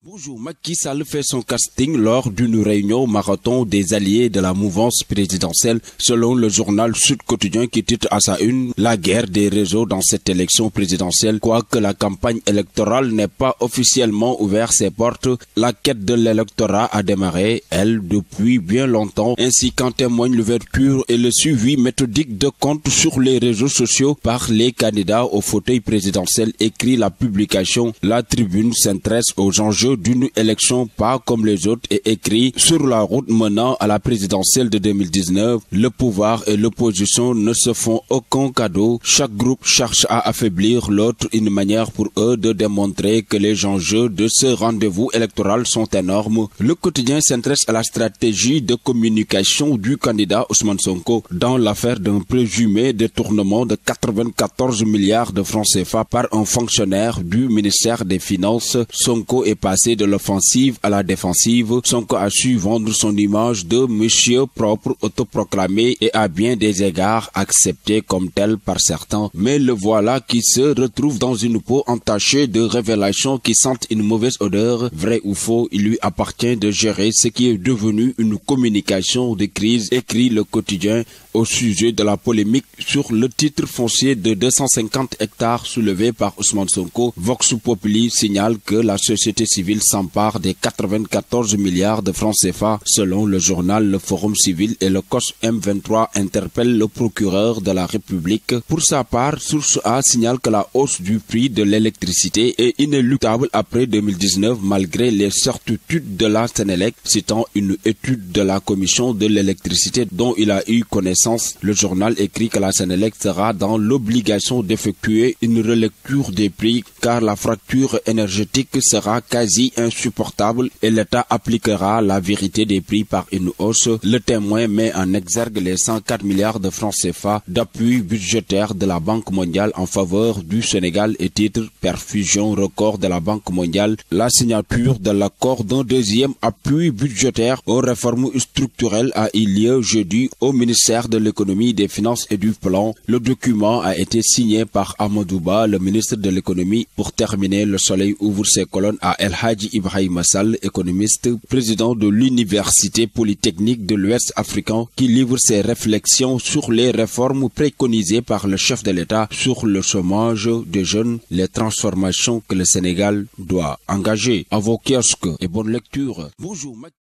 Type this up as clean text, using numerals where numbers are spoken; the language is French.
Bonjour, Macky Sall fait son casting lors d'une réunion marathon des alliés de la mouvance présidentielle, selon le journal Sud Quotidien qui titre à sa une la guerre des réseaux dans cette élection présidentielle. Quoique la campagne électorale n'ait pas officiellement ouvert ses portes, la quête de l'électorat a démarré, elle, depuis bien longtemps, ainsi qu'en témoigne l'ouverture et le suivi méthodique de comptes sur les réseaux sociaux par les candidats au fauteuil présidentiel, écrit la publication. La Tribune s'intéresse aux enjeux d'une élection pas comme les autres et écrit « Sur la route menant à la présidentielle de 2019, le pouvoir et l'opposition ne se font aucun cadeau. Chaque groupe cherche à affaiblir l'autre, une manière pour eux de démontrer que les enjeux de ce rendez-vous électoral sont énormes. » Le quotidien s'intéresse à la stratégie de communication du candidat Ousmane Sonko dans l'affaire d'un présumé détournement de 94 milliards de francs CFA par un fonctionnaire du ministère des Finances. Sonko est passé de l'offensive à la défensive. Sonko a su vendre son image de monsieur propre autoproclamé et à bien des égards accepté comme tel par certains. Mais le voilà qui se retrouve dans une peau entachée de révélations qui sentent une mauvaise odeur. Vrai ou faux, il lui appartient de gérer ce qui est devenu une communication de crise, écrit le quotidien au sujet de la polémique sur le titre foncier de 250 hectares soulevé par Ousmane Sonko. Vox Populi signale que la société civile s'empare des 94 milliards de francs CFA. Selon le journal Le Forum Civil et le COS M23 interpellent le procureur de la République. Pour sa part, Source A signale que la hausse du prix de l'électricité est inéluctable après 2019 malgré les certitudes de la Sénélec, citant une étude de la commission de l'électricité dont il a eu connaissance. Le journal écrit que la Sénélec sera dans l'obligation d'effectuer une relecture des prix car la fracture énergétique sera quasi insupportable et l'État appliquera la vérité des prix par une hausse. Le Témoin met en exergue les 104 milliards de francs CFA d'appui budgétaire de la Banque mondiale en faveur du Sénégal et titre perfusion record de la Banque mondiale. La signature de l'accord d'un deuxième appui budgétaire aux réformes structurelles a eu lieu jeudi au ministère de l'économie, des finances et du plan. Le document a été signé par Amadou Ba, le ministre de l'économie. Pour terminer, Le Soleil ouvre ses colonnes à El Hadji Ibrahima Sall, économiste, président de l'Université polytechnique de l'Ouest africain, qui livre ses réflexions sur les réformes préconisées par le chef de l'État sur le chômage des jeunes, les transformations que le Sénégal doit engager. À vos kiosques et bonne lecture. Bonjour.